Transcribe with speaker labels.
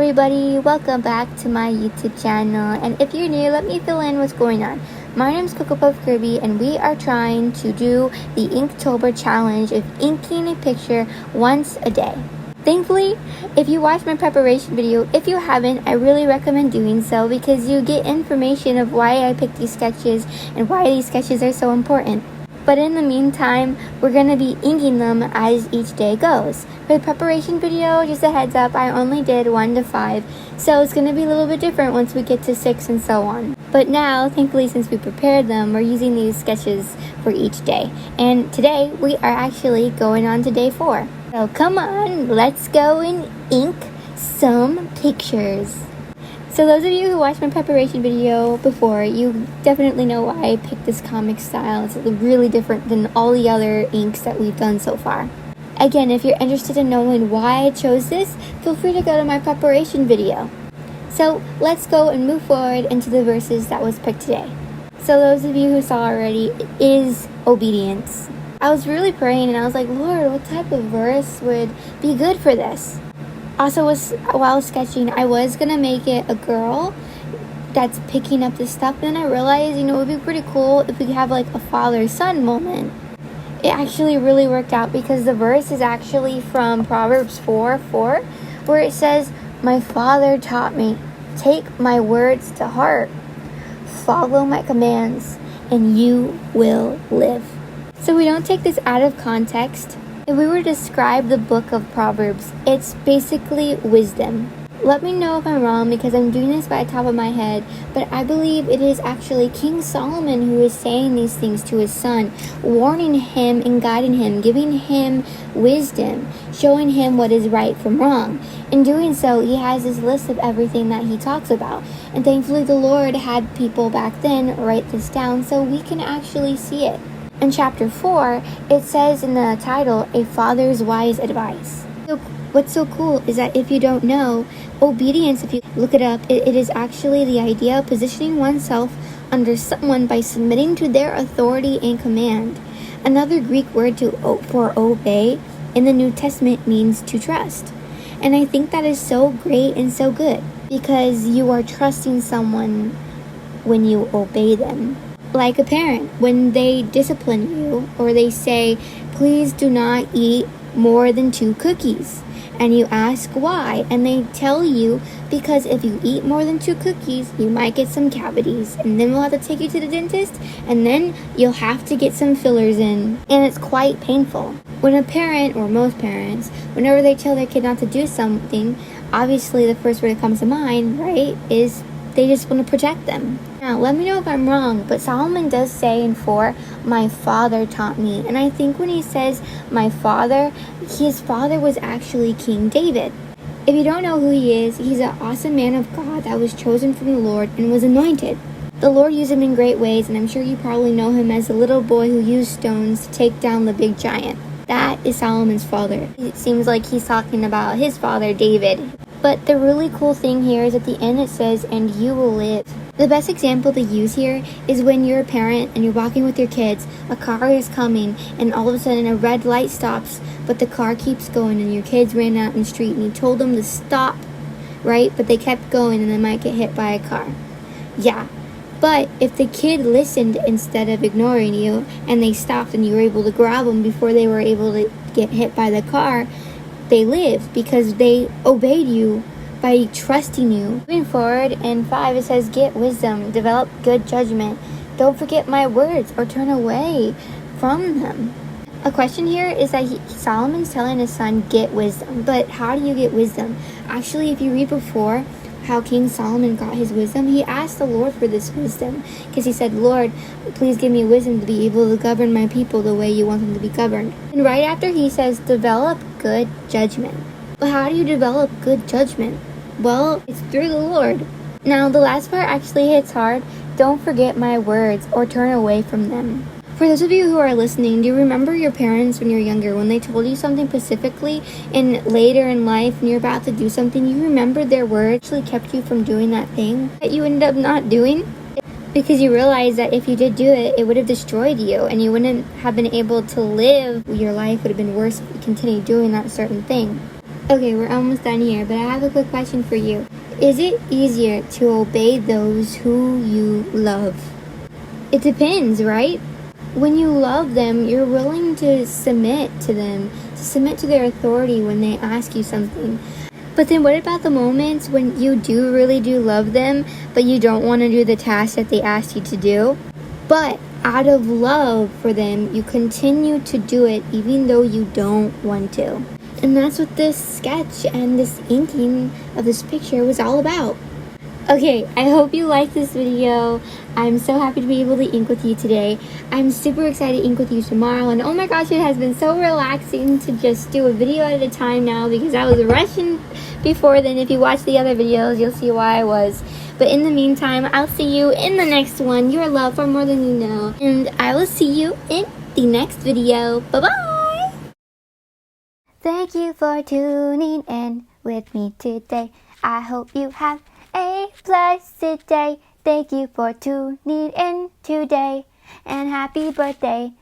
Speaker 1: everybody, welcome back to my YouTube channel, and if you're new, let me fill in what's going on. My name's Coco Puff Kirby, and we are trying to do the Inktober challenge of inking a picture once a day. Thankfully, if you watched my preparation video, if you haven't, I really recommend doing so because you get information of why I picked these sketches and why these sketches are so important. But in the meantime, we're going to be inking them as each day goes. For the preparation video, just a heads up, I only did 1 to 5, so it's going to be a little bit different once we get to 6 and so on. But now, thankfully, since we prepared them, we're using these sketches for each day. And today, we are actually going on to day 4. So come on, let's go and ink some pictures. So those of you who watched my preparation video before, you definitely know why I picked this comic style. It's really different than all the other inks that we've done so far. Again, if you're interested in knowing why I chose this, feel free to go to my preparation video. So let's go and move forward into the verses that was picked today. So those of you who saw already, it is obedience. I was really praying and I was like, Lord, what type of verse would be good for this? Also, while sketching, I was going to make it a girl that's picking up this stuff. And then I realized, it would be pretty cool if we could have like a father-son moment. It actually really worked out because the verse is actually from Proverbs 4:4, where it says, "My father taught me, take my words to heart, follow my commands, and you will live." So we don't take this out of context. If we were to describe the book of Proverbs, it's basically wisdom. Let me know if I'm wrong because I'm doing this by the top of my head, but I believe it is actually King Solomon who is saying these things to his son, warning him and guiding him, giving him wisdom, showing him what is right from wrong. In doing so, he has this list of everything that he talks about. And thankfully the Lord had people back then write this down so we can actually see it. In chapter 4, it says in the title, "A Father's Wise Advice." So what's so cool is that if you don't know, obedience, if you look it up, it is actually the idea of positioning oneself under someone by submitting to their authority and command. Another Greek word for obey in the New Testament means to trust. And I think that is so great and so good because you are trusting someone when you obey them. Like a parent, when they discipline you or they say, please do not eat more than 2 cookies. And you ask why, and they tell you because if you eat more than 2 cookies, you might get some cavities, and then we'll have to take you to the dentist, and then you'll have to get some fillers in, and it's quite painful. When a parent, or most parents, whenever they tell their kid not to do something, obviously the first word that comes to mind, right, is they just want to protect them. Now, let me know if I'm wrong, but Solomon does say in 4, "My father taught me." And I think when he says, "my father," his father was actually King David. If you don't know who he is, he's an awesome man of God that was chosen from the Lord and was anointed. The Lord used him in great ways, and I'm sure you probably know him as the little boy who used stones to take down the big giant. That is Solomon's father. It seems like he's talking about his father, David. But the really cool thing here is at the end it says, "and you will live." The best example to use here is when you're a parent and you're walking with your kids, a car is coming, and all of a sudden a red light stops, but the car keeps going and your kids ran out in the street and you told them to stop, right? But they kept going and they might get hit by a car. Yeah, but if the kid listened instead of ignoring you and they stopped and you were able to grab them before they were able to get hit by the car, they lived because they obeyed you by trusting you. Moving forward, in 5 it says, "Get wisdom, develop good judgment. Don't forget my words or turn away from them." A question here is that Solomon's telling his son, get wisdom. But how do you get wisdom? Actually, if you read before how King Solomon got his wisdom, he asked the Lord for this wisdom because he said, "Lord, please give me wisdom to be able to govern my people the way you want them to be governed." And right after he says, develop good judgment. But how do you develop good judgment? Well, it's through the Lord. Now, the last part actually hits hard. Don't forget my words or turn away from them. For those of you who are listening, do you remember your parents when you were younger, when they told you something specifically and later in life when you're about to do something, you remember their words actually kept you from doing that thing that you ended up not doing? Because you realized that if you did do it, it would have destroyed you and you wouldn't have been able to live. Your life would have been worse if you continued doing that certain thing. Okay, we're almost done here, but I have a quick question for you. Is it easier to obey those who you love? It depends, right? When you love them, you're willing to submit to them, to submit to their authority when they ask you something. But then what about the moments when you really do love them, but you don't want to do the task that they asked you to do? But out of love for them, you continue to do it even though you don't want to. And that's what this sketch and this inking of this picture was all about. Okay, I hope you liked this video. I'm so happy to be able to ink with you today. I'm super excited to ink with you tomorrow. And oh my gosh, it has been so relaxing to just do a video at a time now because I was rushing before then. If you watch the other videos, you'll see why I was. But in the meantime, I'll see you in the next one. You're loved for more than you know. And I will see you in the next video. Bye-bye! Thank you for tuning in with me today. I hope you have a blessed day. Thank you for tuning in today. And happy birthday